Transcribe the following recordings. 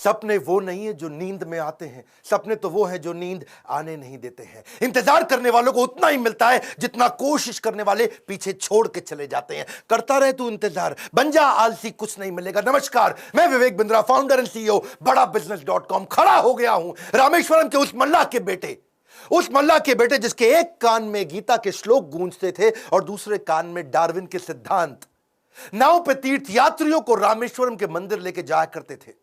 सपने वो नहीं है जो नींद में आते हैं, सपने तो वो हैं जो नींद आने नहीं देते हैं। इंतजार करने वालों को उतना ही मिलता है जितना कोशिश करने वाले पीछे छोड़ के चले जाते हैं। करता रहे तू इंतजार, बन जा आलसी, कुछ नहीं मिलेगा। नमस्कार, मैं Vivek Bindra, founder and CEO बड़ा बिजनेस.com। खड़ा हो गया हूं रामेश्वरम के उस मल्लाह के बेटे जिसके एक कान में गीता के श्लोक गूंजते थे और दूसरे कान में डार्विन के सिद्धांत। नाव पे तीर्थ यात्रियों को रामेश्वरम के मंदिर लेके जाया करते थे,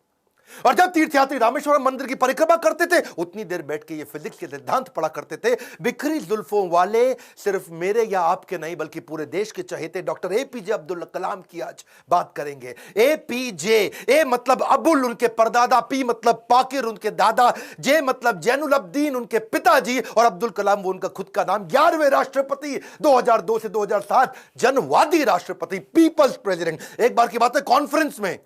और जब तीर्थयात्री रामेश्वरम मंदिर की परिक्रमा करते थे उतनी देर बैठ के ये फिजिक्स के सिद्धांत पढ़ा करते थे। बिखरी जुल्फों वाले सिर्फ मेरे या आपके नहीं बल्कि पूरे देश के चहेते डॉक्टर एपीजे अब्दुल कलाम की आज बात करेंगे। एपीजे, ए मतलब अबुल उनके परदादा, पी मतलब पाकिर उनके दादा, जे मतलब जैनुल अब्दीन उनके पिताजी, और अब्दुल कलाम वो उनका खुद का नाम। 11वें राष्ट्रपति, 2002 से 2007 जनवादी राष्ट्रपति, पीपल्स प्रेसिडेंट। एक बार की बात है, कॉन्फ्रेंस में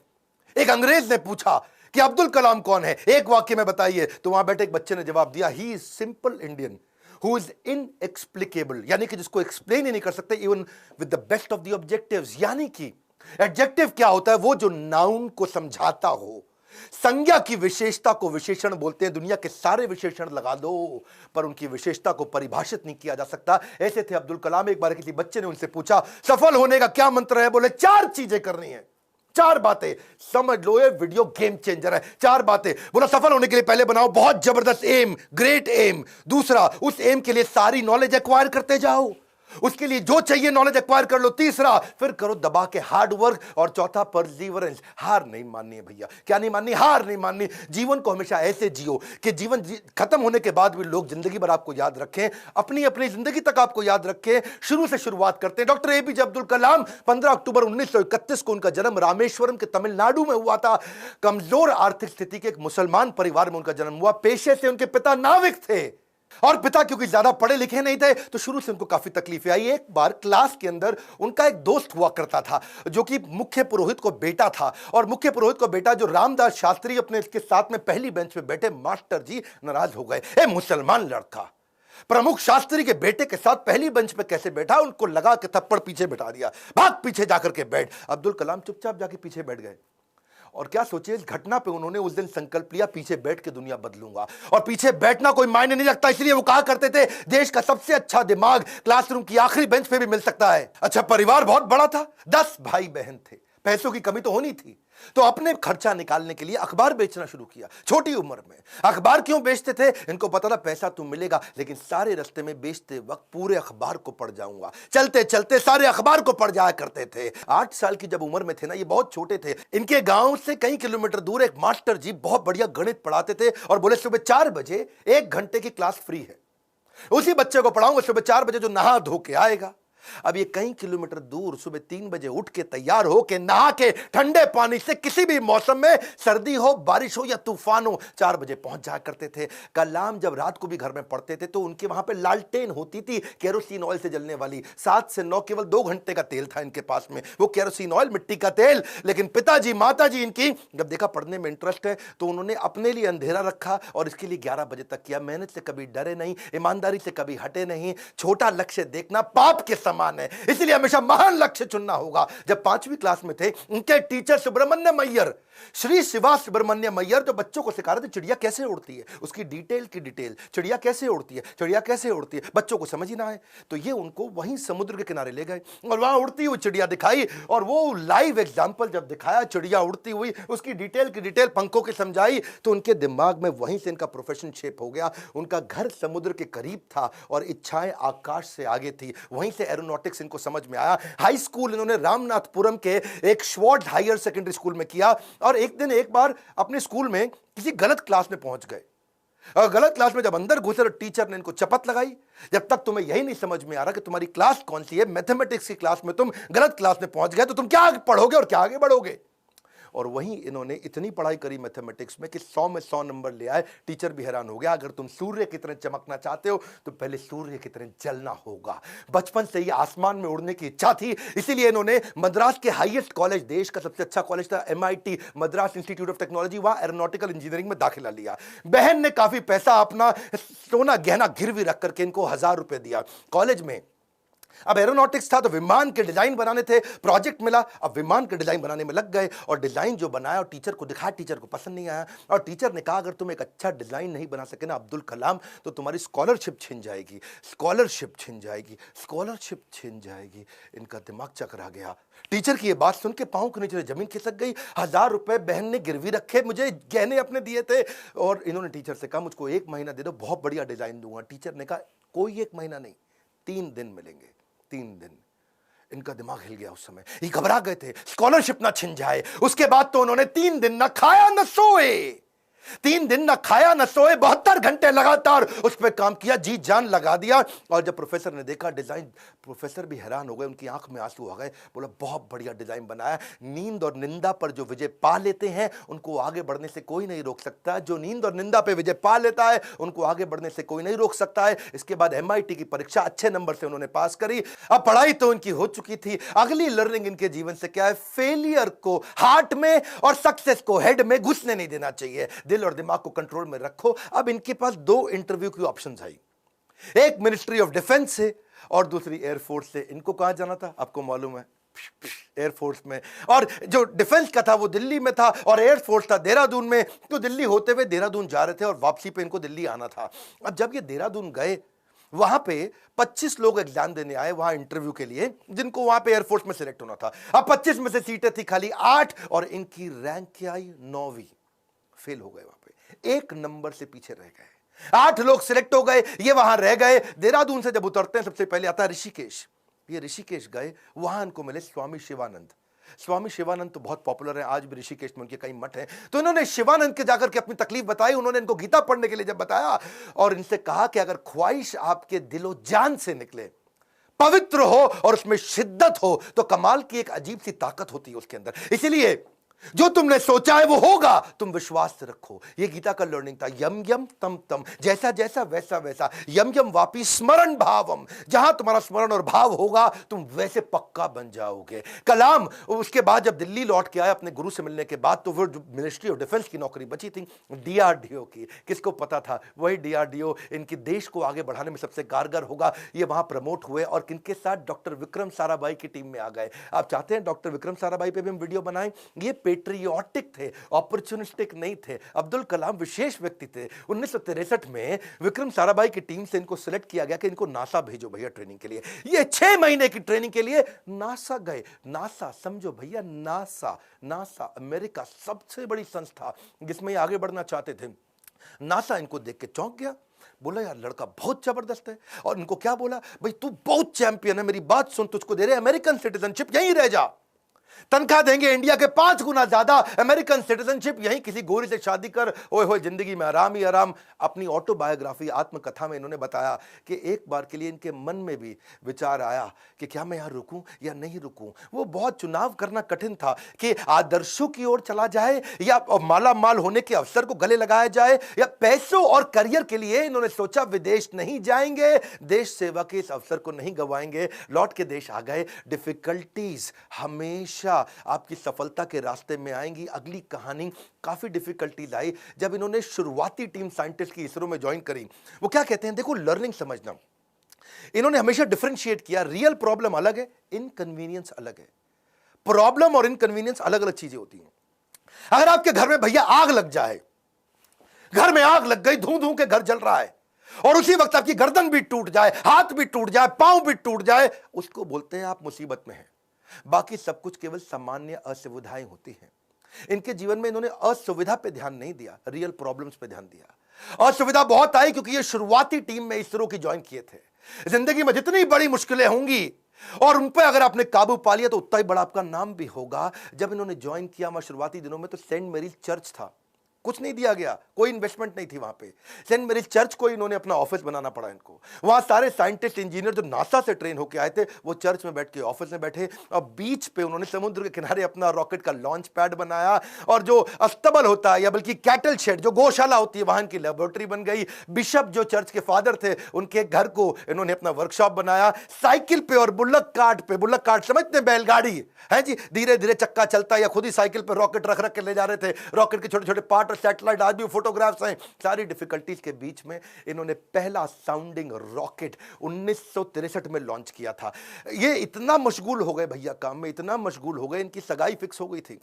एक अंग्रेज ने पूछा कि अब्दुल कलाम कौन है, एक वाक्य में बताइए। तो वहां बैठे एक बच्चे ने जवाब दिया, he is simple Indian who is inexplicable, यानी कि जिसको एक्सप्लेन ही नहीं कर सकते even with the best of the objectives. यानी कि एडजेक्टिव क्या होता है? वो जो नाउन को समझाता हो। संज्ञा की विशेषता को विशेषण बोलते हैं। दुनिया के सारे विशेषण लगा दो पर उनकी विशेषता को परिभाषित नहीं किया जा सकता। ऐसे थे अब्दुल कलाम। एक बार किसी बच्चे ने उनसे पूछा, सफल होने का क्या मंत्र है? बोले 4 चीजें करनी है, 4 बातें। समझ लो ये वीडियो गेम चेंजर है। 4 बातें। बोला सफल होने के लिए पहले बनाओ बहुत जबरदस्त एम, ग्रेट एम। दूसरा, उस एम के लिए सारी नॉलेज एक्वायर करते जाओ, उसके लिए जो चाहिए नॉलेज एक्वायर कर लो। तीसरा, फिर करो दबा के हार्ड वर्क। और चौथा, परसीवरेंस। हार नहीं माननी है भैया। क्या नहीं माननी? हार नहीं माननी। जीवन को हमेशा ऐसे जियो कि जीवन खत्म होने के बाद भी लोग जिंदगी भर आपको याद रखें, अपनी अपनी जिंदगी तक आपको याद रखें। शुरू से शुरुआत करते हैं। डॉक्टर एपीजे अब्दुल कलाम, 15 अक्टूबर 1931 को उनका जन्म रामेश्वरम के तमिलनाडु में हुआ था। कमजोर आर्थिक स्थिति के एक मुसलमान परिवार में उनका जन्म हुआ। पेशे से उनके पिता नाविक थे, और पिता क्योंकि ज्यादा पढ़े लिखे नहीं थे तो शुरू से उनको काफी तकलीफें आई। एक बार क्लास के अंदर उनका एक दोस्त हुआ करता था जो कि मुख्य पुरोहित को बेटा था, और मुख्य पुरोहित को बेटा जो रामदास शास्त्री अपने इसके साथ में पहली बेंच पे बैठे मास्टर जी नाराज हो गए। ए मुसलमान लड़का प्रमुख शास्त्री के बेटे के साथ पहली बेंच पे कैसे बैठा? उनको लगा कि थप्पड़ पीछे बैठा दिया, भाग पीछे जाकर के बैठ। अब्दुल कलाम चुपचाप जाके पीछे बैठ गए। और क्या सोचिए, इस घटना पे उन्होंने उस दिन संकल्प लिया, पीछे बैठ के दुनिया बदलूंगा। और पीछे बैठना कोई मायने नहीं रखता, इसलिए वो कहा करते थे देश का सबसे अच्छा दिमाग क्लासरूम की आखिरी बेंच पे भी मिल सकता है। अच्छा, परिवार बहुत बड़ा था, 10 भाई बहन थे। पैसों की कमी तो होनी थी, तो अपने खर्चा निकालने के लिए अखबार बेचना शुरू किया। छोटी उम्र में अखबार क्यों बेचते थे? इनको पता था पैसा तो मिलेगा, लेकिन सारे रास्ते में बेचते वक्त पूरे अखबार को पढ़ जाऊंगा। चलते चलते सारे अखबार को पढ़ जाया करते थे। 8 साल की जब उम्र में थे ना, ये बहुत छोटे थे, इनके गांव से कई किलोमीटर दूर एक मास्टर जी बहुत बढ़िया गणित पढ़ाते थे और बोले सुबह 4 बजे 1 घंटे की क्लास फ्री है, उसी बच्चे को पढ़ाऊंगा सुबह 4 बजे जो नहा धो के आएगा। अब ये कई किलोमीटर दूर सुबह 3 बजे उठ के तैयार हो के नहा के ठंडे पानी से किसी भी मौसम में, सर्दी हो बारिश हो या तूफान हो, 4 बजे पहुंच जाया करते थे। कलाम जब रात को भी घर में पढ़ते थे तो उनके वहां पे लालटेन होती थी, केरोसिन ऑयल से जलने वाली। 7 से 9 केवल 2 घंटे का तेल था इनके पास में, वो केरोसिन ऑयल, मिट्टी का तेल। लेकिन पिताजी माताजी इनकी जब देखा पढ़ने में इंटरेस्ट है तो उन्होंने अपने लिए अंधेरा रखा और इसके लिए 11 बजे तक किया। मेहनत से कभी डरे नहीं, ईमानदारी से कभी हटे नहीं। छोटा लक्ष्य देखना पाप के समान है, इसलिए हमेशा महान लक्ष्य चुनना होगा। जब 5वीं क्लास में थे, उनके टीचर सुब्रमण्यम अय्यर, श्री शिवा सुब्रमण्यम अय्यर, जो बच्चों को सिखा रहे थे चिड़िया कैसे उड़ती है, उसकी डिटेल की डिटेल, चिड़िया कैसे उड़ती है, चिड़िया कैसे उड़ती है, बच्चों को समझ ही ना आए तो ये उनको वहीं समुद्र के किनारे ले गए और वहां उड़ती हुई चिड़िया दिखाई। और वो लाइव एग्जाम्पल जब दिखाया चिड़िया उड़ती हुई, उसकी डिटेल की डिटेल पंखों की समझाई, तो उनके दिमाग में वहीं से इनका प्रोफेशन शेप हो गया। उनका घर समुद्र के करीब था और इच्छाएं आकाश से आगे थी, वहीं से एरोनॉटिक्स इनको समझ में आया। हाई स्कूल इन्होंने रामनाथपुरम के एक श्वार्ट हायर सेकेंडरी स्कूल में किया। और एक दिन एक बार अपने स्कूल में किसी गलत क्लास में पहुंच गए, और गलत क्लास में जब अंदर घुसे तो टीचर ने इनको चपत लगाई, जब तक तुम्हें यही नहीं समझ में आ रहा कि तुम्हारी क्लास कौन सी है, मैथमेटिक्स की क्लास में तुम गलत क्लास में पहुंच गए तो तुम क्या पढ़ोगे और क्या आगे बढ़ोगे। और वहीं इन्होंने इतनी पढ़ाई करी मैथमेटिक्स में कि 100 में 100 नंबर ले आए। टीचर भी हैरान हो गया, अगर तुम सूर्य की तरह चमकना चाहते हो तो पहले सूर्य की तरह जलना होगा। बचपन से ही आसमान में उड़ने की इच्छा थी, इसीलिए इन्होंने मद्रास के हाईएस्ट कॉलेज, देश का सबसे अच्छा कॉलेज था MIT, Madras institute of technology, वहां एरोनॉटिकल इंजीनियरिंग में दाखिला लिया। बहन ने काफी पैसा अपना सोना गहना गिरवी रख करके इनको 1000 रुपए दिया। कॉलेज में अब एरोनॉटिक्स था तो विमान के डिजाइन बनाने थे, प्रोजेक्ट मिला, अब विमान के डिजाइन बनाने में लग गए और डिजाइन जो बनाया और टीचर को दिखाया, टीचर को पसंद नहीं आया और टीचर ने कहा अगर तुम एक अच्छा डिजाइन नहीं बना सके ना अब्दुल कलाम तो तुम्हारी स्कॉलरशिप छिन जाएगी, स्कॉलरशिप छिन जाएगी, स्कॉलरशिप छिन जाएगी। इनका दिमाग चकरा गया। टीचर की ये बात सुन के पांव के नीचे जमीन खिसक गई। 1000 रुपए बहन ने गिरवी रखे, मुझे गहने अपने दिए थे और इन्होंने टीचर से कहा मुझको 1 महीना दे दो, बहुत बढ़िया डिजाइन दूंगा। टीचर ने कहा कोई 1 महीना नहीं, 3 दिन मिलेंगे, 3 दिन। इनका दिमाग हिल गया। उस समय ये घबरा गए थे स्कॉलरशिप ना छिन जाए। उसके बाद तो उन्होंने 3 दिन ना खाया ना सोए, 3 दिन ना खाया ना सोए, 72 घंटे लगातार उस पर काम किया, जी जान लगा दिया। और जब प्रोफेसर ने देखा डिजाइन, प्रोफेसर भी हैरान हो गए, उनकी आंख में आंसू आ गए। बोला बहुत बढ़िया डिजाइन बनाया। नींद और निंदा पर जो विजय पा लेते हैं उनको आगे बढ़ने से कोई नहीं रोक सकता। जो नींद और निंदा पे विजय पा लेता है उनको आगे बढ़ने से कोई नहीं रोक सकता है। इसके बाद MIT की परीक्षा अच्छे नंबर से उन्होंने पास करी। अब पढ़ाई तो उनकी हो चुकी थी। अगली लर्निंग इनके जीवन से क्या है? फेलियर को हार्ट में और सक्सेस को हेड में घुसने नहीं देना चाहिए। दिल और दिमाग को कंट्रोल में रखो। अब इनके पास 2 इंटरव्यू की ऑप्शंस आई, एक मिनिस्ट्री ऑफ डिफेंस से और दूसरी एयरफोर्स से। इनको कहां जाना था आपको मालूम है? एयरफोर्स में। और जो डिफेंस का था वो दिल्ली में था और एयरफोर्स था देहरादून में। तो दिल्ली होते हुए देहरादून जा रहे थे और वापसी पे इनको दिल्ली आना था। अब जब ये देहरादून गए वहां पे 25 लोग एग्जाम देने आए वहां इंटरव्यू के लिए, जिनको वहां पे एयरफोर्स में सिलेक्ट होना था। अब 25 में से सीटें थी खाली 8 और इनकी रैंक क्या आई? 9वीं। फेल हो गए, वहां पे 1 नंबर से पीछे रह गए। 8 लोग सिलेक्ट हो गए, ये वहां रह गए। देहरादून से जब उतरते हैं सबसे पहले आता है ऋषिकेश। ये ऋषिकेश गए, वहां इनको मिले स्वामी शिवानंद। स्वामी शिवानंद तो बहुत पॉपुलर है, आज भी ऋषिकेश में उनके कई मठ हैं। तो इन्होंने शिवानंद के जाकर के अपनी तकलीफ बताई। उन्होंने इनको गीता पढ़ने के लिए जब बताया और इनसे कहा कि अगर ख्वाहिश आपके दिलो जान से निकले, पवित्र हो और उसमें शिद्दत हो तो कमाल की एक अजीब सी ताकत होती है उसके अंदर। इसीलिए जो तुमने सोचा है वो होगा, तुम विश्वास से रखो। ये गीता का लर्निंग था। यम यम तम तम, जैसा जैसा वैसा वैसा। यम यम वापी स्मरण भावम, जहां तुम्हारा स्मरण और भाव होगा तुम वैसे पक्का बन जाओगे। कलाम उसके बाद जब दिल्ली लौट के आए अपने गुरु से मिलने के बाद, तो वो मिनिस्ट्री ऑफ डिफेंस की नौकरी बची थी DRDO की। किसको पता था वही DRDO इनके देश को आगे बढ़ाने में सबसे कारगर होगा। ये वहां प्रमोट हुए और किनके साथ? डॉक्टर विक्रम साराभाई की टीम में आ गए। आप चाहते हैं डॉक्टर विक्रम साराभाई पे भी हम वीडियो बनाएं? ये पेट्रियोटिक थे, ऑपर्चुनिस्टिक नहीं थे। अब्दुल कलाम विशेष व्यक्ति थे। 1963 में विक्रम साराभाई की टीम से इनको सिलेक्ट किया गया कि इनको नासा भेजो भैया ट्रेनिंग के लिए। ये 6 महीने की ट्रेनिंग के लिए नासा गए। नासा समझो भैया, नासा अमेरिका सबसे बड़ी संस्था जिसमें आगे बढ़ना चाहते थे। नासा इनको देख के चौंक गया, बोला यार लड़का बहुत जबरदस्त है। और इनको क्या बोला? भाई तू बहुत चैंपियन है, मेरी बात सुन, तुझको दे रहे अमेरिकन सिटीजनशिप, यहीं रह जा, तनख्वाह देंगे इंडिया के 5 गुना ज्यादा, अमेरिकन सिटीजनशिप, यहीं किसी गोरी से शादी कर, ओए होए जिंदगी में आराम ही आराम। अपनी ऑटोबायोग्राफी आत्मकथा में इन्होंने बताया कि एक बार के लिए इनके मन में भी विचार आया कि क्या मैं यहां रुकूं या नहीं रुकूं। वो बहुत चुनाव करना कठिन था कि आदर्शों की ओर चला जाए या माला माल होने के अवसर को गले लगाया जाए या पैसों और करियर के लिए इन्होंने सोचा विदेश नहीं जाएंगे, देश सेवा के इस अवसर को नहीं गंवाएंगे। लौट के देश आ गए। डिफिकल्टीज हमेशा आपकी सफलता के रास्ते में आएंगी। अगली कहानी काफी डिफिकल्टीज आई जब इन्होंने शुरुआती टीम साइंटिस्ट की इसरो में ज्वाइन करी। वो क्या कहते हैं, देखो लर्निंग समझना, इन्होंने हमेशा डिफरेंशिएट किया। रियल प्रॉब्लम अलग है, इनकन्वीनियंस अलग है। प्रॉब्लम और इनकन्वीनियंस अलग अलग चीजें होती हैं। अगर आपके घर में भैया आग लग जाए, घर में आग लग गई, धू धू के घर जल रहा है और उसी वक्त आपकी गर्दन भी टूट जाए, हाथ भी टूट जाए, पांव भी टूट जाए, उसको बोलते हैं आप मुसीबत में हैं। बाकी सब कुछ केवल सामान्य असुविधाएं होती हैं। इनके जीवन में इन्होंने असुविधा पे ध्यान नहीं दिया, रियल प्रॉब्लम्स पे ध्यान दिया। असुविधा बहुत आई क्योंकि ये शुरुआती टीम में इसरो की ज्वाइन किए थे। जिंदगी में जितनी बड़ी मुश्किलें होंगी और उन पर अगर आपने काबू पा लिया तो उतना ही बड़ा आपका नाम भी होगा। जब इन्होंने ज्वाइन किया वहां शुरुआती दिनों में तो सेंट मैरीज चर्च था, कुछ नहीं दिया गया, कोई इन्वेस्टमेंट नहीं थी वहां पे। सेंट मैरीज चर्च को इन्होंने अपना ऑफिस बनाना पड़ा इनको। वहां सारे साइंटिस्ट इंजीनियर जो नासा से ट्रेन होकर आए थे वो चर्च में बैठ के ऑफिस में बैठे और बीच पे उन्होंने समुद्र के किनारे अपना रॉकेट का लॉन्च पैड बनाया और जो अस्तबल होता है या बल्कि कैटल शेड जो गौशाला होती है वहां की लेबोरेटरी बन गई। बिशप जो चर्च के फादर थे उनके घर को इन्होंने अपना वर्कशॉप बनाया। साइकिल पे और बुल्लक कार्ट समझते हैं, बैलगाड़ी है जी, धीरे धीरे चक्का चलता या खुद ही साइकिल पे रॉकेट रख रख के ले जा रहे थे। रॉकेट के छोटे छोटे पार्ट पे सैटेलाइट, आज भी फोटोग्राफ्स हैं। सारी डिफिकल्टीज के बीच में इन्होंने पहला साउंडिंग रॉकेट 1963 में लॉन्च किया था। ये इतना मशगूल हो गए भैया काम में, इतना मशगूल हो गए, इनकी सगाई फिक्स हो गई थी।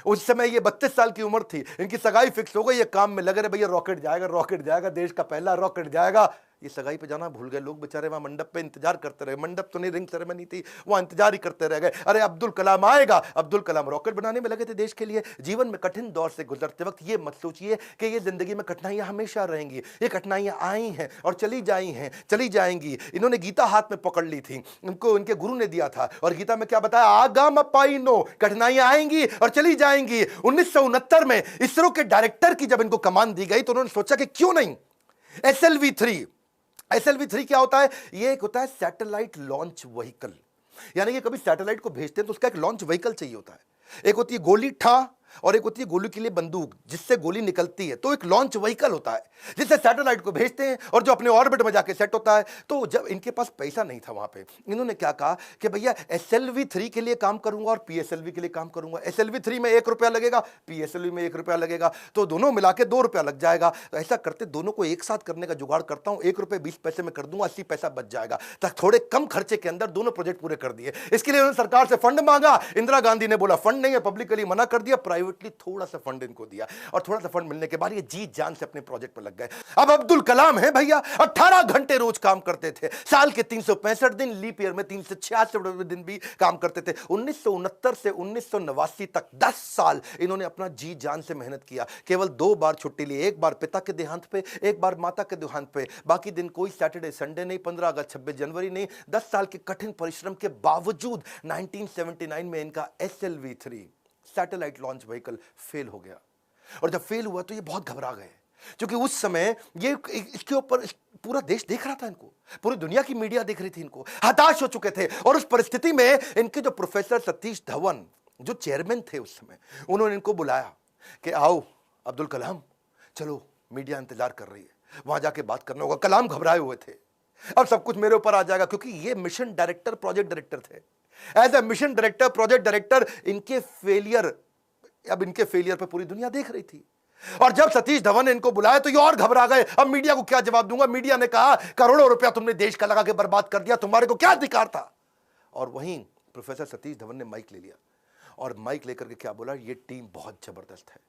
उस समय ये 32 साल की उम्र थी, इनकी सगाई फिक्स हो गई, ये काम में लगे रहे, भैया रॉकेट जाएगा, रॉकेट जाएगा, देश का पहला रॉकेट जाएगा। ये सगाई पे जाना भूल गए लोग बेचारे, वहां मंडप पे इंतजार करते रहे। मंडप तो नहीं, रिंग सेरेमनी थी, वहां इंतजार ही करते रह गए। अरे अब्दुल कलाम आएगा। अब्दुल कलाम रॉकेट बनाने में लगे थे देश के लिए। जीवन में कठिन दौर से गुजरते वक्त ये मत सोचिए कि ये जिंदगी में कठिनाइयां हमेशा रहेंगी। ये कठिनाइयां आई हैं और चली जाई हैं, चली जाएंगी। इन्होंने गीता हाथ में पकड़ ली थी, इनको इनके गुरु ने दिया था, और गीता में क्या बताया, आगाम पाइनो, कठिनाइयां आएंगी और चली जाएंगी। 1969 में इसरो के डायरेक्टर की जब इनको कमान दी गई तो उन्होंने सोचा कि क्यों नहीं SLV-3। SLV-3 क्या होता है? ये एक होता है सैटेलाइट लॉन्च व्हीकल, यानी कि कभी सैटेलाइट को भेजते हैं तो उसका एक लॉन्च व्हीकल चाहिए होता है। एक होती है गोली ठा और एक होती है गोली के लिए बंदूक जिससे गोली निकलती है, तो एक लॉन्च व्हीकल होता है जिससे सैटेलाइट को भेजते हैं और जो अपने ऑर्बिट में जाके सेट होता है। तो जब इनके पास पैसा नहीं था वहां पे, इन्होंने क्या कहा कि भैया SLV-3 के लिए काम करूंगा और PSLV के लिए काम करूंगा। SLV-3 में 1 रुपया लगेगा, PSLV में 1 रुपया लगेगा, तो दोनों मिला के 2 रुपया लग जाएगा। तो ऐसा करते दोनों को एक साथ करने का जुगाड़ करता हूं, 1 रुपये 20 पैसे में कर दूंगा, 80 पैसा बच जाएगा। तक थोड़े कम खर्चे के अंदर दोनों प्रोजेक्ट पूरे कर दिए। इसके लिए उन्होंने सरकार से फंड मांगा। इंदिरा गांधी ने बोला फंड नहीं है, पब्लिकली मना कर दिया, प्राइवेटली थोड़ा सा फंड इनको दिया, और थोड़ा सा फंड मिलने के बाद ये जी जान से अपने प्रोजेक्ट पर लग गए। अब अब्दुल कलाम है भैया, 18 घंटे रोज काम करते थे, साल के 365 दिन, लीप ईयर में 366 दिन भी काम करते थे। 1969 से 1989 तक 10 साल इन्होंने अपना जी जान से मेहनत किया। केवल 2 बार छुट्टी ली, एक बार पिता के देहांत पे, एक बार माता के देहांत पे। बाकी दिन कोई सैटरडे संडे नहीं, 15 अगस्त 26 जनवरी नहीं। 10 साल के कठिन परिश्रम के बावजूद 1979 में इनका SLV-3 satellite launch vehicle fail हो गया। और जब फेल हुआ तो ये बहुत घबरा गए, क्योंकि उस समय ये इसके ऊपर पूरा देश देख रहा था इनको, पूरी दुनिया की मीडिया देख रही थी इनको, हताश हो चुके थे। और उस परिस्थिति में इनके जो प्रोफेसर सतीश धवन जो चेयरमैन थे उस समय, उन्होंने इनको बुलाया कि आओ अब्दुल कलाम, चलो मीडिया इंतजार कर रही है, वहां जाके बात करना होगा। कलाम घबराए हुए थे, अब सब कुछ मेरे ऊपर आ जाएगा, क्योंकि ये मिशन डायरेक्टर, प्रोजेक्ट डायरेक्टर थे। As a mission director, project director, इनके फेलियर पे पूरी दुनिया देख रही थी। और जब सतीश धवन ने इनको बुलाया तो ये और घबरा गए। अब मीडिया को क्या जवाब दूंगा? मीडिया ने कहा करोड़ों रुपया तुमने देश का लगा के बर्बाद कर दिया, तुम्हारे को क्या अधिकार था? और वहीं प्रोफेसर सतीश धवन ने माइक ले लिया और माइक लेकर के क्या बोला, ये टीम बहुत जबरदस्त है,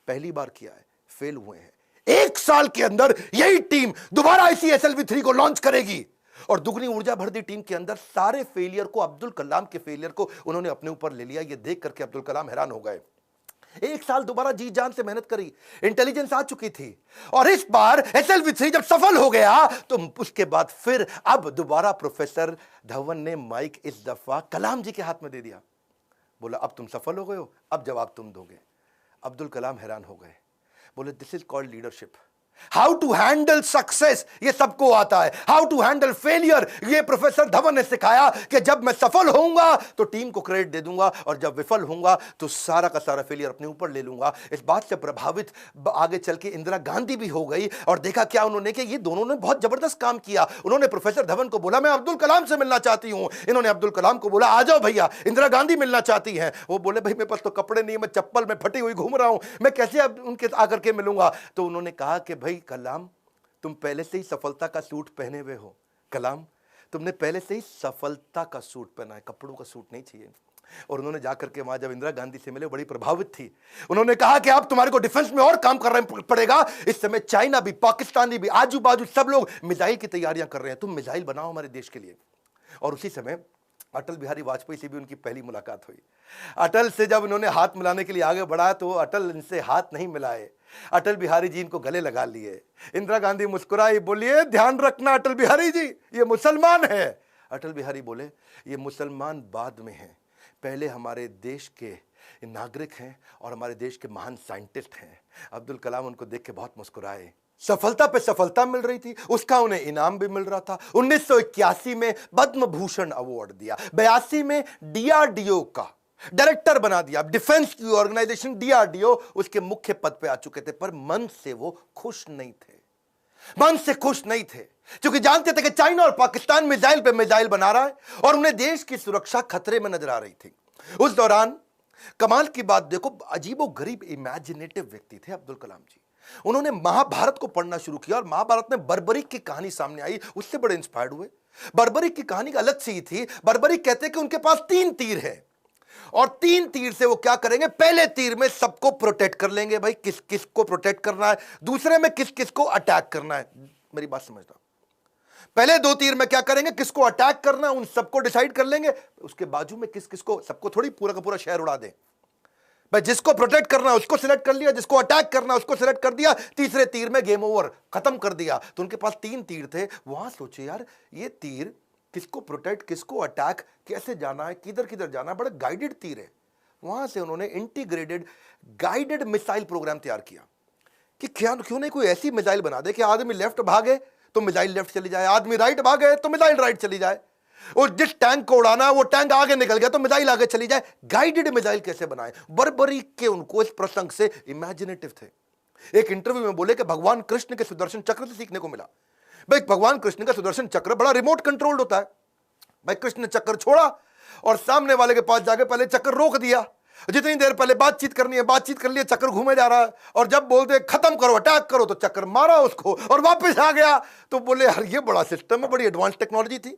पहली बार किया है, फेल हुए हैं, 1 साल के अंदर यही टीम दोबारा इसी SLV-3 को लॉन्च करेगी। और दुगनी ऊर्जा भर दी टीम के अंदर। सारे फेलियर को, अब्दुल कलाम के फेलियर को उन्होंने अपने ऊपर ले लिया। ये देख करके अब्दुल कलाम हैरान हो गए। 1 साल दोबारा जी जान से मेहनत करी, इंटेलिजेंस आ चुकी थी, और इस बार SLV-3 जब सफल हो गया तो उसके बाद फिर अब दोबारा प्रोफेसर धवन ने माइक इस दफा कलाम जी के हाथ में दे दिया। बोला अब तुम सफल हो गए हो, अब जवाब तुम दोगे। अब्दुल कलाम हैरान हो गए, बोले this is called leadership. How to handle success ये सबको आता है, हाउ टू हैंडल फेलियर ये प्रोफेसर धवन ने सिखाया कि जब मैं सफल होऊंगा तो टीम को क्रेडिट दे दूंगा, और जब विफल होऊंगा तो सारा का सारा फेलियर अपने ऊपर ले लूंगा। इस बात से प्रभावित आगे चल के इंदिरा गांधी भी हो गई, और देखा क्या उन्होंने कि ये दोनों ने बहुत जबरदस्त काम किया। उन्होंने प्रोफेसर धवन को बोला मैं अब्दुल कलाम से मिलना चाहती हूं, इन्होंने अब्दुल कलाम को बोला आ जाओ भैया, इंदिरा गांधी मिलना चाहती हैं। वो बोले भाई मेरे पास तो कपड़े नहीं, मैं चप्पल में फटी हुई घूम रहा हूं, मैं कैसे अब उनके आकर के मिलूंगा? तो उन्होंने कहा कि भाई कलाम तुम पहले से ही सफलता का सूट पहने हुए हो, कलाम तुमने पहले से ही सफलता का सूट पहना है, कपड़ों का सूट नहीं चाहिए। और उन्होंने जाकर के वहां जब इंदिरा गांधी से मिले, बड़ी प्रभावित थी। उन्होंने कहा कि अब तुम्हारे को डिफेंस में और काम करना पड़ेगा। इस समय चाइना भी, पाकिस्तानी भी, आजू बाजू सब लोग मिसाइल की तैयारियां कर रहे हैं, तुम मिसाइल बनाओ हमारे देश के लिए। और उसी समय अटल बिहारी वाजपेयी से भी उनकी पहली मुलाकात हुई। अटल से जब उन्होंने हाथ मिलाने के लिए आगे बढ़ा तो अटल इनसे हाथ नहीं मिलाए, अटल बिहारी जी इनको गले लगा लिए। इंदिरा गांधी मुस्कुराई, बोलिए ध्यान रखना अटल बिहारी जी ये मुसलमान है। अटल बिहारी बोले ये मुसलमान बाद में हैं, पहले हमारे देश के नागरिक हैं और हमारे देश के महान साइंटिस्ट हैं। अब्दुल कलाम उनको देख के बहुत मुस्कुराए। सफलता पे सफलता मिल रही थी, उसका उन्हें इनाम भी मिल रहा था। 1981 में पद्म भूषण अवार्ड दिया, 82 में DRDO का डायरेक्टर बना दिया। डिफेंस की ऑर्गेनाइजेशन DRDO उसके मुख्य पद पे आ चुके थे, पर मन से वो खुश नहीं थे, मन से खुश नहीं थे, क्योंकि जानते थे कि चाइना और पाकिस्तान मिसाइल पे मिसाइल बना रहा है और उन्हें देश की सुरक्षा खतरे में नजर आ रही थी। उस दौरान कमाल की बात देखो, अजीबो गरीब इमेजिनेटिव व्यक्ति थे अब्दुल कलाम जी। उन्होंने महाभारत को पढ़ना शुरू किया और महाभारत में बर्बरीक की कहानी सामने आई, उससे बड़े इंस्पायर्ड हुए। बर्बरीक की कहानी अलग सी थी। बर्बरीक कहते हैं कि उनके पास 3 तीर है और 3 तीर से वो क्या करेंगे, पहले तीर में सबको प्रोटेक्ट कर लेंगे, भाई किस किस को प्रोटेक्ट करना है, दूसरे में किस किस को अटैक करना है। मेरी बात समझना, पहले 2 तीर में क्या करेंगे, किसको अटैक करना है उन सबको डिसाइड कर लेंगे, उसके बाजू में किस किस को, सबको थोड़ी पूरा का पूरा शहर उड़ा दें। भाई जिसको प्रोटेक्ट करना है उसको सिलेक्ट कर लिया, जिसको अटैक करना है उसको सिलेक्ट कर दिया, तीसरे तीर में गेम ओवर, खत्म कर दिया। तो उनके पास 3 तीर थे। वहां सोचे यार ये तीर किसको प्रोटेक्ट, किसको अटैक, कैसे जाना है, किधर किधर जाना है, बड़ा गाइडेड तीर है। वहां से उन्होंने इंटीग्रेटेड गाइडेड मिसाइल प्रोग्राम तैयार किया कि क्यों नहीं कोई ऐसी मिसाइल बना दे कि आदमी लेफ्ट भागे तो मिसाइल लेफ्ट चली जाए, आदमी राइट भागे तो मिसाइल राइट चली जाए, और जिस टैंक को उड़ाना वो टैंक आगे निकल गया तो मिसाइल आगे चली जाए। गाइडेड मिसाइल कैसे बनाए, बर्बरीक के उनको इस प्रसंग से इमेजिनेटिव थे। एक इंटरव्यू में बोले कि भगवान कृष्ण के सुदर्शन चक्र से सीखने को मिला। भाई भगवान कृष्ण का सुदर्शन चक्र बड़ा रिमोट कंट्रोल्ड होता है। भाई कृष्ण ने चक्कर छोड़ा और सामने वाले के पास जाके पहले चक्कर रोक दिया, जितनी देर पहले बातचीत करनी है बातचीत कर लिया, चक्कर घूमे जा रहा है, और जब बोलते खत्म करो अटैक करो तो चक्कर मारा उसको और वापस आ गया। तो बोले यार ये बड़ा सिस्टम है, बड़ी एडवांस टेक्नोलॉजी थी।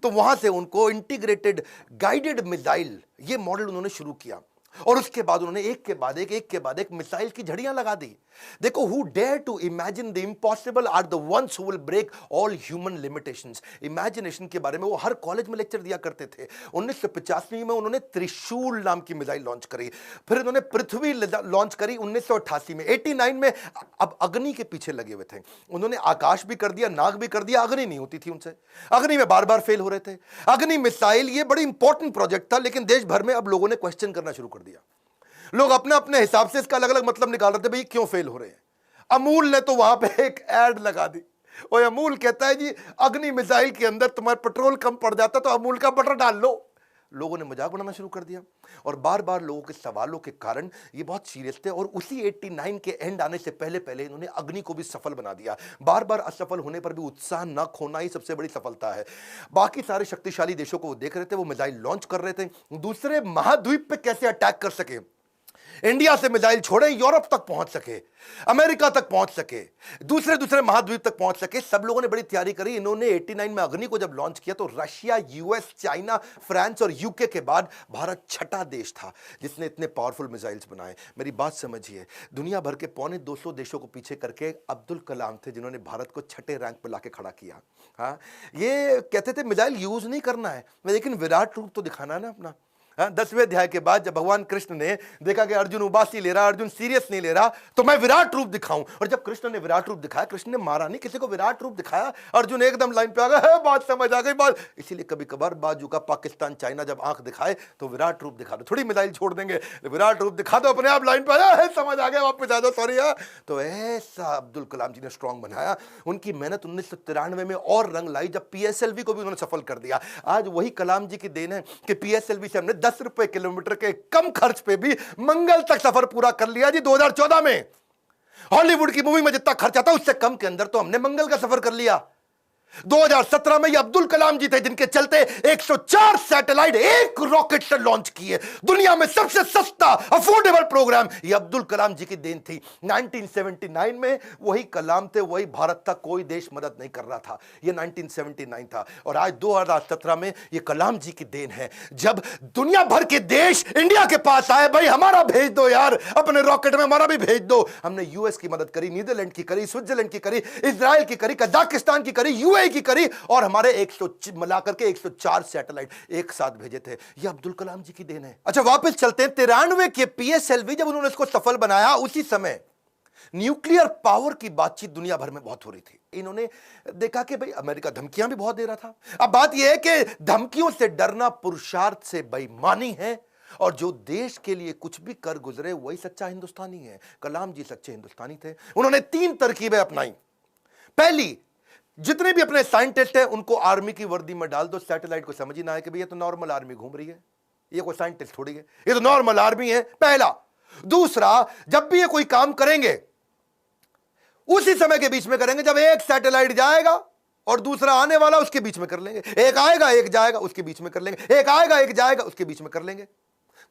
तो वहां से उनको इंटीग्रेटेड गाइडेड मिसाइल ये मॉडल उन्होंने शुरू किया और उसके बाद उन्होंने एक के बाद एक मिसाइल की झड़ियां लगा दी। देखो, who dare to imagine the impossible are the ones who will break all human limitations. Imagination के बारे में वो हर कॉलेज में लेक्चर दिया करते थे। 1985 में उन्होंने त्रिशूल नाम की मिसाइल लॉन्च करी, फिर उन्होंने पृथ्वी लॉन्च करी 1988 में। 89 में अब अग्नि के पीछे लगे हुए थे। उन्होंने आकाश भी कर दिया, नाग भी कर दिया, अग्नि नहीं होती थी उनसे, अग्नि में बार बार फेल हो रहे थे। अग्नि मिसाइल ये बड़ी इंपॉर्टेंट प्रोजेक्ट था, लेकिन देश भर में अब लोगों ने क्वेश्चन करना शुरू कर दिया। लोग अपने अपने हिसाब से इसका अलग अलग मतलब निकाल रहे थे, भाई क्यों फेल हो रहे हैं। अमूल ने तो वहां पे एक एड लगा दी, और अमूल कहता है जी अग्नि मिसाइल के अंदर तुम्हारा पेट्रोल कम पड़ जाता तो अमूल का बटर डाल लो। लोगों ने मजाक बनाना शुरू कर दिया और बार बार लोगों के सवालों के कारण ये बहुत सीरियस थे, और उसी 89 के एंड आने से पहले पहले इन्होंने अग्नि को भी सफल बना दिया। बार बार असफल होने पर भी उत्साह न खोना ही सबसे बड़ी सफलता है। बाकी सारे शक्तिशाली देशों को वो देख रहे थे, वो मिसाइल लॉन्च कर रहे थे, दूसरे महाद्वीप पे कैसे अटैक कर सके, इंडिया से मिसाइल छोड़े यूरोप तक पहुंच सके, अमेरिका तक पहुंच सके, दूसरे महाद्वीप तक पहुंच सके। सब लोगों ने बड़ी तैयारी करी। इन्होंने 89 में अग्नि को जब लॉन्च किया तो रशिया, यूएस, चाइना, फ्रांस और यूके के बाद भारत छठा देश था जिसने इतने पावरफुल मिसाइल्स बनाए। मेरी बात समझिए, दुनिया भर के 250 देशों को पीछे करके अब्दुल कलाम थे जिन्होंने भारत को छठे रैंक पर लाके खड़ा किया। हाँ, ये कहते थे मिसाइल यूज नहीं करना है, लेकिन विराट रूप तो दिखाना है ना अपना। 10वें अध्याय के बाद जब भगवान कृष्ण ने देखा कि अर्जुन उबासी ले रहा, अर्जुन सीरियस नहीं ले रहा, तो मैं विराट रूप दिखाऊं। और जब कृष्ण ने विराट रूप दिखाया, कृष्ण ने मारा नहीं, किसी को विराट रूप दिखाया, अर्जुन एकदम लाइन पे आ गया, बात समझ आ गई बात। इसीलिए कभी कभार बाजू का पाकिस्तान, चाइना जब आंख दिखाए तो विराट रूप दिखा दो, थोड़ी मिसाइल छोड़ देंगे, विराट रूप दिखा दो, अपने आप लाइन पे आ जाए, समझ आ गया, वापस आ जाओ, सॉरी। तो ऐसा अब्दुल कलाम जी ने स्ट्रांग बनाया। उनकी मेहनत 1993 में और रंग लाई जब पीएसएलवी को भी उन्होंने सफल कर दिया। आज वही कलाम जी की देन है कि पीएसएलवी से हमने 10 रुपए किलोमीटर के कम खर्च पे भी मंगल तक सफर पूरा कर लिया जी। 2014 में हॉलीवुड की मूवी में जितना खर्चा था उससे कम के अंदर तो हमने मंगल का सफर कर लिया। 2017 में ये अब्दुल कलाम जी थे जिनके चलते 104 सैटेलाइट एक रॉकेट से लॉन्च किए। दुनिया में सबसे सस्ता अफोर्डेबल प्रोग्राम ये अब्दुल कलाम जी की देन थी। 1979 में वही कलाम थे, वही भारत था, कोई देश मदद नहीं कर रहा था। ये 1979 था और आज 2017 में ये कलाम जी की देन है जब दुनिया भर के देश इंडिया के पास आए, भाई हमारा भेज दो यार, अपने रॉकेट में हमारा भी भेज दो। हमने यूएस की मदद करी, नीदरलैंड की करी, स्विट्जरलैंड की करी, इजराइल की करी, कजाकिस्तान की करी, यूएई की करी, और हमारे 100 मिलाकर के 104 सैटेलाइट एक साथ भेजे थे। ये अब्दुल कलाम जी की देन है। अच्छा वापस चलते हैं 93 के पीएसएलवी जब उन्होंने इसको सफल बनाया, उसी समय न्यूक्लियर पावर की बातचीत दुनिया भर में बहुत हो रही थी। इन्होंने देखा कि भाई अमेरिका धमकियां भी बहुत दे रहा था। अब बात यह है कि धमकियों से डरना पुरुषार्थ से बेईमानी है, और जो देश के लिए कुछ भी कर गुजरे वही सच्चा हिंदुस्तानी है। कलाम जी सच्चे हिंदुस्तानी थे। उन्होंने 3 तरकीबें अपनाई। पहली, जितने भी अपने साइंटिस्ट हैं उनको आर्मी की वर्दी में डाल दो, सैटेलाइट को समझ ही ना आए कि भाई ये तो नॉर्मल आर्मी घूम रही है, ये कोई साइंटिस्ट थोड़ी है, ये तो नॉर्मल आर्मी है, पहला। दूसरा, जब भी ये कोई काम करेंगे उसी समय के बीच में करेंगे जब एक सैटेलाइट जाएगा और दूसरा आने वाला, उसके बीच में कर लेंगे। एक आएगा एक जाएगा, उसके बीच में कर लेंगे। एक आएगा एक जाएगा, उसके बीच में कर लेंगे।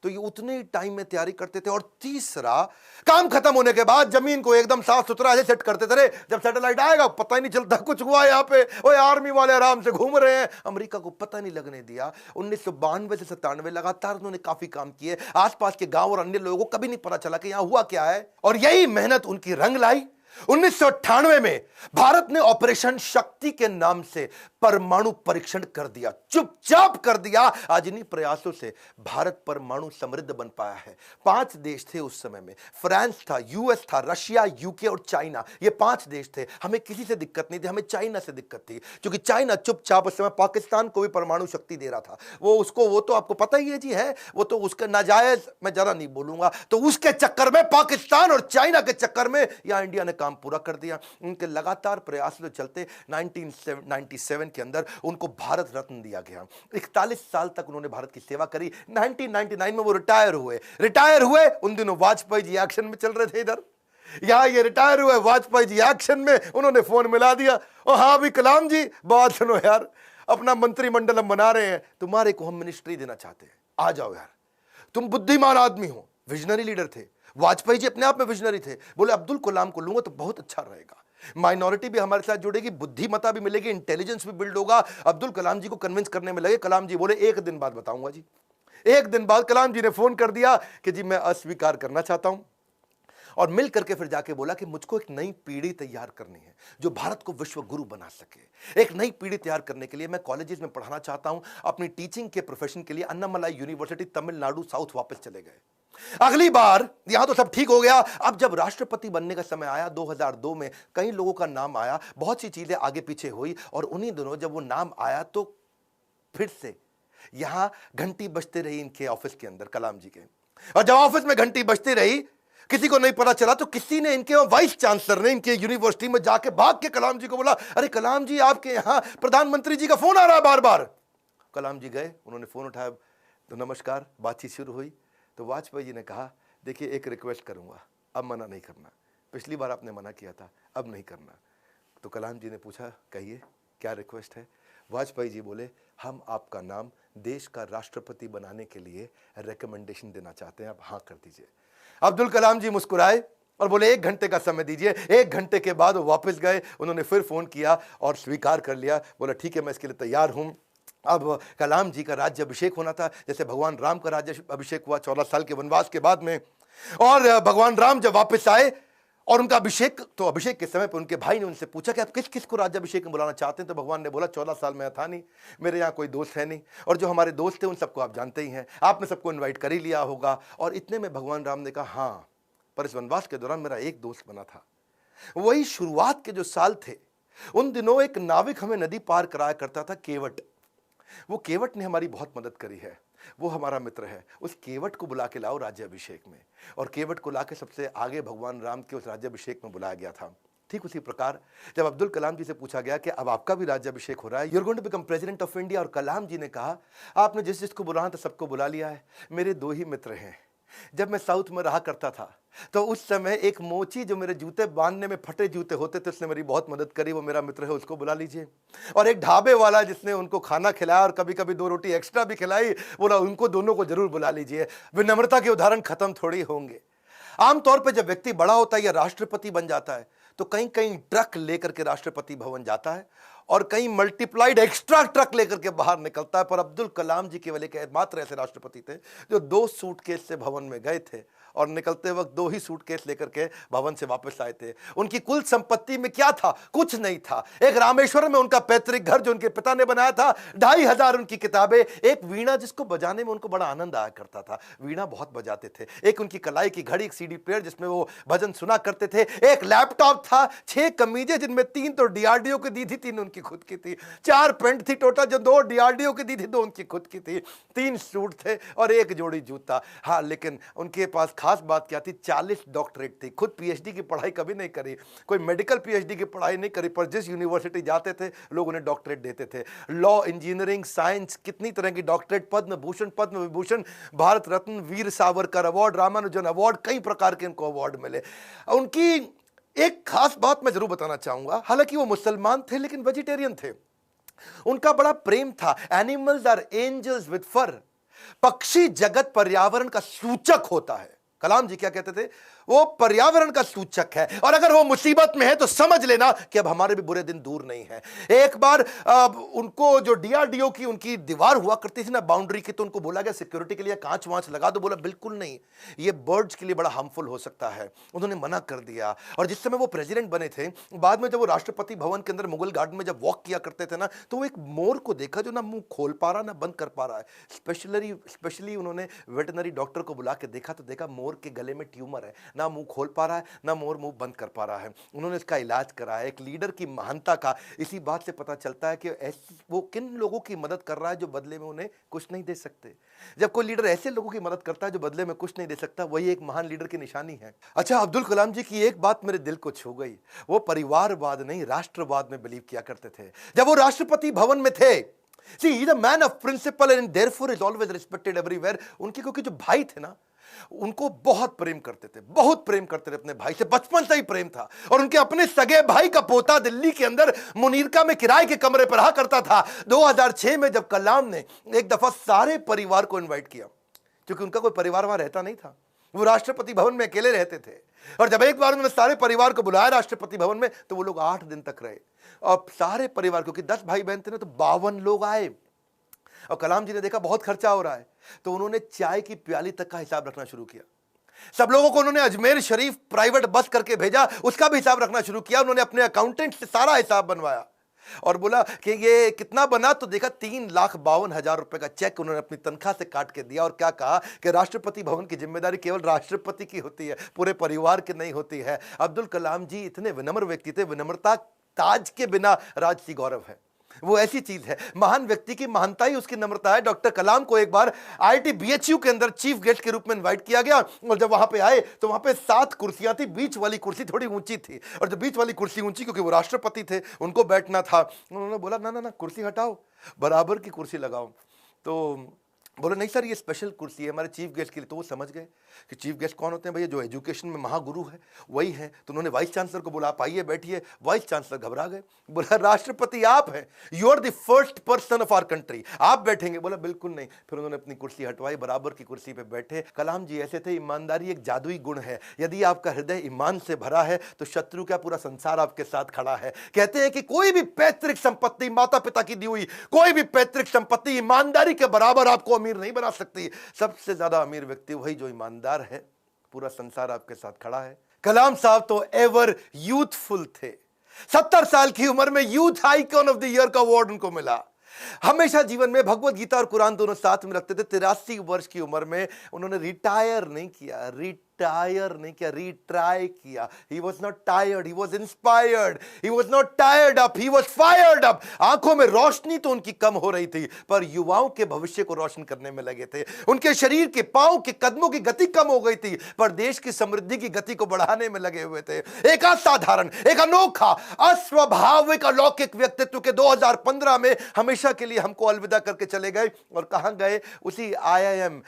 तो ये उतने ही टाइम में तैयारी करते थे। और तीसरा, काम खत्म होने के बाद जमीन को एकदम साफ सुथरा ऐसे सेट करते थे, जब सैटेलाइट आएगा पता ही नहीं चलता कुछ हुआ यहाँ पे, ओए आर्मी वाले आराम से घूम रहे हैं। अमेरिका को पता नहीं लगने दिया। 1992 से 97 लगातार उन्होंने काफी काम किए। आसपास के गांव और अन्य लोगों को कभी नहीं पता चला कि यहां हुआ क्या है, और यही मेहनत उनकी रंग लाई। 1998 में भारत ने ऑपरेशन शक्ति के नाम से परमाणु परीक्षण कर दिया, चुपचाप कर दिया। आज इन्हीं प्रयासों से भारत परमाणु समृद्ध बन पाया है। 5 देश थे उस समय में, फ्रांस था, यूएस था, रशिया, यूके और चाइना। ये 5 देश थे। हमें किसी से दिक्कत नहीं थी, हमें चाइना से दिक्कत थी, क्योंकि चाइना चुपचाप उस समय पाकिस्तान को भी परमाणु शक्ति दे रहा था। वो तो आपको पता ही है जी, है वो तो उसका नाजायज, मैं जरा नहीं बोलूंगा। तो उसके चक्कर में, पाकिस्तान और चाइना के चक्कर में यहां इंडिया ने काम पूरा कर दिया। उनके लगातार प्रयासों के चलते 1997 के अंदर उनको भारत रत्न दिया गया। 41 साल तक उन्होंने भारत की सेवा करी। 1999 में वो रिटायर हुए। उन दिनों वाजपेयी जी एक्शन में चल रहे थे इधर, यहां ये रिटायर हुए, वाजपेयी जी एक्शन में। उन्होंने फोन मिला दिया, ओ हाँ भी कलाम जी, बात सुनो यार, अपना मंत्रिमंडल हम बना रहे हैं, तुम्हारे को हम मिनिस्ट्री देना चाहते हैं, आ जाओ यार। तुम बुद्धिमान आदमी हो, विजनरी लीडर थे। वाजपेयी जी अपने आप में विजनरी थे। बोले अब्दुल कलाम को लूंगा तो बहुत अच्छा रहेगा, माइनॉरिटी भी हमारे साथ जुड़ेगी, बुद्धिमत्ता भी मिलेगी, इंटेलिजेंस भी बिल्ड होगा। अब्दुल कलाम जी को कन्विंस करने में लगे। कलाम जी बोले 1 दिन बाद बताऊंगा जी। 1 दिन बाद कलाम जी ने फोन कर दिया कि जी मैं अस्वीकार करना चाहता हूं, और मिल करके फिर जाके बोला कि मुझको एक नई पीढ़ी तैयार करनी है जो भारत को विश्व गुरु बना सके। एक नई पीढ़ी तैयार करने के लिए मैं कॉलेजेस में पढ़ाना चाहता हूं। अपनी टीचिंग के प्रोफेशन के लिए अन्नामलाई यूनिवर्सिटी तमिलनाडु साउथ वापस चले गए। अगली बार यहां तो सब ठीक हो गया। अब जब राष्ट्रपति बनने का समय आया 2002 में, कई लोगों का नाम आया, बहुत सी चीजें आगे पीछे हुई, और उन्हीं दिनों जब वो नाम आया तो फिर से यहां घंटी बजते रही इनके ऑफिस के अंदर, कलाम जी के। और जब ऑफिस में घंटी बजती रही, किसी को नहीं पता चला, तो किसी ने, इनके वाइस चांसलर ने इनके यूनिवर्सिटी में जाके भाग के कलाम जी को बोला, अरे कलाम जी आपके यहां प्रधानमंत्री जी का फोन आ रहा है बार बार। कलाम जी गए, उन्होंने फोन उठाया, तो नमस्कार, बातचीत शुरू हुई। तो वाजपेयी जी ने कहा, देखिए एक रिक्वेस्ट करूंगा, अब मना नहीं करना, पिछली बार आपने मना किया था, अब नहीं करना। तो कलाम जी ने पूछा, कहिए क्या रिक्वेस्ट है। वाजपेयी जी बोले, हम आपका नाम देश का राष्ट्रपति बनाने के लिए रिकमेंडेशन देना चाहते हैं, आप हाँ कर दीजिए। अब्दुल कलाम जी मुस्कुराए और बोले 1 घंटे का समय दीजिए। 1 घंटे के बाद वो वापस गए, उन्होंने फिर फोन किया और स्वीकार कर लिया। बोला ठीक है, मैं इसके लिए तैयार हूं। अब कलाम जी का राज्य अभिषेक होना था, जैसे भगवान राम का राज्य अभिषेक हुआ 14 साल के वनवास के बाद में। और भगवान राम जब वापस आए और उनका अभिषेक, तो अभिषेक के समय पर उनके भाई ने उनसे पूछा कि आप किस किस को राज्य अभिषेक में बुलाना चाहते हैं। तो भगवान ने बोला 14 साल में था नहीं, मेरे यहाँ कोई दोस्त है नहीं, और जो हमारे दोस्त थे उन सबको आप जानते ही हैं, आपने सबको इन्वाइट कर ही लिया होगा। और इतने में भगवान राम ने कहा, हाँ, पर इस वनवास के दौरान मेरा एक दोस्त बना था। वही शुरुआत के जो साल थे, उन दिनों एक नाविक हमें नदी पार कराया करता था, केवट। वो केवट ने हमारी बहुत मदद करी है, वो हमारा मित्र है। उस केवट को बुला के लाओ राज्याभिषेक में। और केवट को लाके सबसे आगे भगवान राम के उस राज्याभिषेक में बुलाया गया था। ठीक उसी प्रकार जब अब्दुल कलाम जी से पूछा गया कि अब आपका भी राज्याभिषेक हो रहा है, you are going to become president of India, और कलाम जी ने कहा, आपने जिस जिसको बुलाना था सबको बुला लिया है। मेरे 2 ही मित्र हैं। जब मैं साउथ में रहा करता था तो उस समय एक मोची, जो मेरे जूते बांधने में फटे जूते होते थे, उसने मेरी बहुत मदद करी, वो मेरा मित्र है, उसको बुला लीजिए। और एक ढाबे वाला जिसने उनको खाना खिलाया और कभी कभी 2 रोटी एक्स्ट्रा भी खिलाई, बोला उनको दोनों को जरूर बुला लीजिए। विनम्रता के उदाहरण खत्म थोड़ी होंगे। आमतौर पर जब व्यक्ति बड़ा होता है या राष्ट्रपति बन जाता है तो कहीं कहीं ट्रक लेकर के राष्ट्रपति भवन जाता है और कहीं मल्टीप्लाइड एक्स्ट्रा ट्रक लेकर के बाहर निकलता है। पर अब्दुल कलाम जी केवल एक मात्र ऐसे राष्ट्रपति थे जो 2 सूटकेस से भवन में गए थे और निकलते वक्त 2 ही सूटकेस लेकर के भवन से वापस आए थे। उनकी कुल संपत्ति में क्या था? कुछ नहीं था। एक रामेश्वर में उनका पैतृक घर जो उनके पिता ने बनाया था, 2500 उनकी किताबें, एक वीणा जिसको बजाने में उनको बड़ा आनंद आया करता था, वीणा बहुत बजाते थे, एक उनकी कलाई की घड़ी, एक सीडी प्लेयर जिसमें वो भजन सुना करते थे, एक लैपटॉप था, 6 कमीजें जिनमें 3 तो डीआरडीओ की दी थी, 3 उनकी खुद की थी, 4 पेंट थी टोटल जो 2 डीआरडीओ की दी थी, 2 उनकी खुद की थी, 3 सूट थे और 1 जोड़ी जूता। हाँ, लेकिन उनके पास खास बात क्या थी? 40 डॉक्टरेट थी। खुद पीएचडी की पढ़ाई कभी नहीं करी, कोई मेडिकल पीएचडी की पढ़ाई नहीं करी, पर जिस यूनिवर्सिटी जाते थे लोग उन्हें डॉक्टरेट देते थे। लॉ, इंजीनियरिंग, साइंस, कितनी तरह की doctorate, Padma Bhushan, Padma Vibhushan, Bharat Ratna, Veer Savarkar award, Ramanujan award, कई प्रकार के उनको अवार्ड मिले। उनकी एक खास बात मैं जरूर बताना चाहूंगा, हालांकि वो मुसलमान थे लेकिन वेजिटेरियन थे। उनका बड़ा प्रेम था, एनिमल्स आर एंजल्स विद फर। पक्षी जगत पर्यावरण का सूचक होता है। कलाम जी क्या कहते थे? वो पर्यावरण का सूचक है, और अगर वो मुसीबत में है तो समझ लेना कि अब हमारे भी बुरे दिन दूर नहीं है। एक बार उनको जो डीआरडीओ की उनकी दीवार हुआ करती थी ना बाउंड्री की, तो उनको बोला गया सिक्योरिटी के लिए कांच वांच लगा दो। बोला बिल्कुल नहीं, ये बर्ड्स के लिए बड़ा हार्मफुल हो सकता है। उन्होंने मना कर दिया। और जिस समय वो प्रेसिडेंट बने थे, बाद में जब वो राष्ट्रपति भवन के अंदर मुगल गार्डन में जब वॉक किया करते थे ना, तो वो एक मोर को देखा जो ना मुंह खोल पा रहा ना बंद कर पा रहा है। स्पेशली उन्होंने वेटनरी डॉक्टर को बुला के देखा, तो देखा मोर के गले में ट्यूमर है, ना मुंह खोल पा रहा है ना मोर मुंह बंद कर पा रहा है। उन्होंने इसका इलाज कराया। एक लीडर की महानता का इसी बात से पता चलता है कि वो किन लोगों की मदद कर रहा है जो बदले में उन्हें कुछ नहीं दे सकते। जब कोई लीडर ऐसे लोगों की मदद करता है जो बदले में कुछ नहीं दे सकता, वही एक महान लीडर की निशानी है। अच्छा, अब्दुल कलाम जी की एक बात मेरे दिल को छू गई। वो परिवारवाद नहीं, राष्ट्रवाद में बिलीव किया करते थे। जब वो राष्ट्रपति भवन में थे, See, he's a man of principle and therefore is always respected everywhere. उनके क्योंकि जो भाई थे ना, उनको बहुत प्रेम करते थे, बहुत प्रेम करते थे अपने भाई से, बचपन से ही प्रेम था। और उनके अपने सगे भाई का पोता दिल्ली के अंदर मुनीरका में किराए के कमरे पर रहा करता था। 2006 में जब कलाम ने एक दफा सारे परिवार को इनवाइट किया, क्योंकि उनका कोई परिवार वहां रहता नहीं था, वो राष्ट्रपति भवन में अकेले रहते थे। और जब एक बार उन्होंने सारे परिवार को बुलाया राष्ट्रपति भवन में, तो वो लोग 8 दिन तक रहे। और सारे परिवार, क्योंकि 10 भाई बहन थे ना, तो 52 लोग आए। और कलाम जी ने देखा बहुत खर्चा हो रहा है, तो उन्होंने चाय की प्याली तक का हिसाब रखना शुरू किया। सब लोगों को उन्होंने अजमेर शरीफ प्राइवेट बस करके भेजा, उसका भी हिसाब रखना शुरू किया। उन्होंने अपने अकाउंटेंट से सारा हिसाब बनवाया और बोला कि ये कितना बना, तो देखा 3,52,000 रुपए का चेक उन्होंने अपनी तनख्वाह से काट के दिया। और क्या कहा कि राष्ट्रपति भवन की जिम्मेदारी केवल राष्ट्रपति की होती है, पूरे परिवार की नहीं होती है। अब्दुल कलाम जी इतने विनम्र व्यक्ति थे, विनम्रता ताज के बिना राजसी गौरव है। वो ऐसी चीज है, महान व्यक्ति की महानता ही उसकी नम्रता है। डॉक्टर कलाम को एक बार आईआईटी बीएचयू के अंदर चीफ गेस्ट के रूप में इनवाइट किया गया, और जब वहां पे आए तो वहां पे 7 कुर्सियां थी। बीच वाली कुर्सी थोड़ी ऊंची थी, और जब बीच वाली कुर्सी ऊंची, क्योंकि वो राष्ट्रपति थे, उनको बैठना था। उन्होंने बोला ना ना ना, कुर्सी हटाओ, बराबर की कुर्सी लगाओ। तो बोले नहीं सर, ये स्पेशल कुर्सी है हमारे चीफ गेस्ट के लिए। तो वो समझ गए कि चीफ गेस्ट कौन होते हैं भैया, जो एजुकेशन में महागुरु है वही है। तो उन्होंने वाइस चांसलर को बोला, आप आइए बैठिए। वाइस चांसलर घबरा गए, बोला राष्ट्रपति आप हैं, you are the first person of our country, आप बैठेंगे। बोला बिल्कुल नहीं। फिर उन्होंने अपनी कुर्सी हटवाई, बराबर की कुर्सी पे बैठे। कलाम जी ऐसे थे, ईमानदारी एक जादुई गुण है। यदि आपका हृदय ईमान से भरा है तो शत्रु का पूरा संसार आपके साथ खड़ा है। कहते हैं कि कोई भी पैतृक संपत्ति, माता पिता की दी हुई कोई भी पैतृक संपत्ति ईमानदारी के बराबर आपको अमीर नहीं बना सकती। सबसे ज्यादा अमीर व्यक्ति वही जो ईमानदार है, पूरा संसार आपके साथ खड़ा है। कलाम साहब तो एवर यूथफुल थे। 70 साल की उम्र में youth icon of the year का अवार्ड उनको मिला। हमेशा जीवन में भगवत गीता और कुरान दोनों साथ में रखते थे। 83 वर्ष की उम्र में उन्होंने रिटायर नहीं किया, रिट्राई किया। He was not tired, he was inspired, he was not tired up, he was fired up। आंखों में रोशनी तो उनकी कम हो रही थी, पर युवाओं के भविष्य को रोशन करने में लगे थे। उनके शरीर के पांव के कदमों की गति कम हो गई थी, पर देश की समृद्धि की गति को बढ़ाने में लगे हुए थे। एक असाधारण, एक अनोखा, अस्वाभाविक, अलौकिक व्यक्तित्व के 2015 में हमेशा के लिए हमको अलविदा करके चले गए। और कहां गए? उसी IIM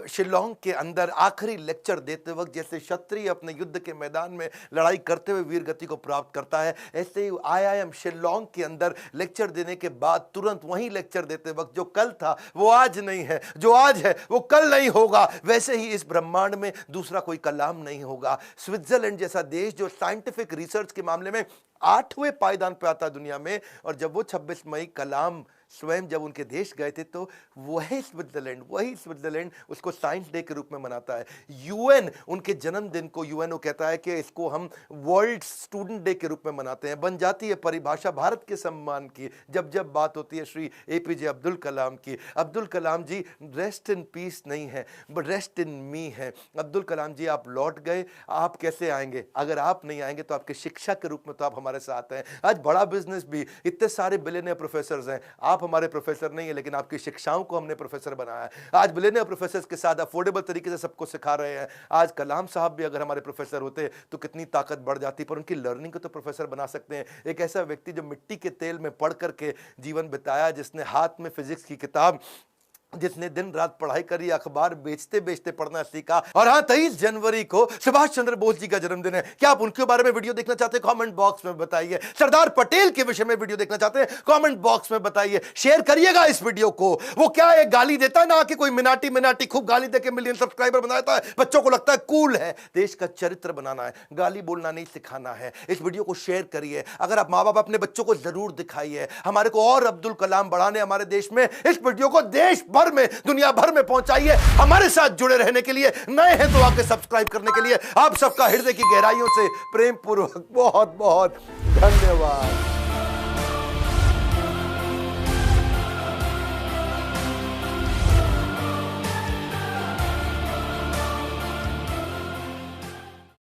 शिलोंग के अंदर आखिरी लेक्चर देते वक्त जैसे क्षत्रिय अपने युद्ध के मैदान में लड़ाई करते हुए वीर गति को प्राप्त करता है, ऐसे ही IIM शिलोंग के अंदर लेक्चर देने के बाद तुरंत वहीं लेक्चर देते वक्त जो कल था वो आज नहीं है, जो आज है वो कल नहीं होगा, वैसे ही इस ब्रह्मांड में दूसरा कोई कलाम नहीं होगा। स्विट्जरलैंड जैसा देश जो साइंटिफिक रिसर्च के मामले में 8वें पायदान पे आता दुनिया में, और जब वो 26 मई कलाम स्वयं जब उनके देश गए थे तो वही स्विट्जरलैंड उसको साइंस डे के रूप में मनाता है। यूएन उनके जन्मदिन को यूएनओ कहता है कि इसको हम वर्ल्ड स्टूडेंट डे के रूप में मनाते हैं। बन जाती है परिभाषा भारत के सम्मान की जब जब बात होती है श्री APJ अब्दुल कलाम की। अब्दुल कलाम जी रेस्ट इन पीस नहीं है, बट रेस्ट इन मी है। अब्दुल कलाम जी आप लौट गए, आप कैसे आएंगे? अगर आप नहीं आएंगे तो आपके शिक्षा के रूप में तो आप हमारे साथ हैं। आज बड़ा बिजनेस भी, इतने सारे बिलियनियर प्रोफेसर हैं, आप हमारे प्रोफेसर नहीं है, लेकिन आपकी शिक्षाओं को हमने प्रोफेसर बनाया है। आज बिलियनियर प्रोफेसर के साथ अफोर्डेबल तरीके से सबको सिखा रहे हैं। आज कलाम साहब भी अगर हमारे प्रोफेसर होते तो कितनी ताकत बढ़ जाती, पर उनकी लर्निंग को तो प्रोफेसर बना सकते हैं। एक ऐसा व्यक्ति जो मिट्टी के तेल में पढ़ करके जीवन बिताया, जिसने हाथ में फिजिक्स की किताब जिसने दिन रात पढ़ाई करी, अखबार बेचते बेचते पढ़ना सीखा। और हाँ, 23 जनवरी को सुभाष चंद्र बोस जी का जन्मदिन है। क्या आप उनके बारे में वीडियो देखना चाहते हैं? कमेंट बॉक्स में बताइए। सरदार पटेल के विषय में वीडियो देखना चाहते हैं? कमेंट बॉक्स में बताइए। शेयर करिएगा इस वीडियो को। वो क्या है, गाली देता है ना कि कोई मिनाटी खूब गाली देके मिलियन सब्सक्राइबर बनाता है, बच्चों को लगता है कूल है। देश का चरित्र बनाना है, गाली बोलना नहीं सिखाना है। इस वीडियो को शेयर करिए। अगर आप माँ बाप, अपने बच्चों को जरूर दिखाइए। हमारे को और अब्दुल कलाम बढ़ाने हमारे देश में, इस वीडियो को देश भर में, दुनिया भर में पहुंचाइए। हमारे साथ जुड़े रहने के लिए, नए हैं तो आके सब्सक्राइब करने के लिए आप सबका हृदय की गहराइयों से प्रेम पूर्वक बहुत बहुत धन्यवाद।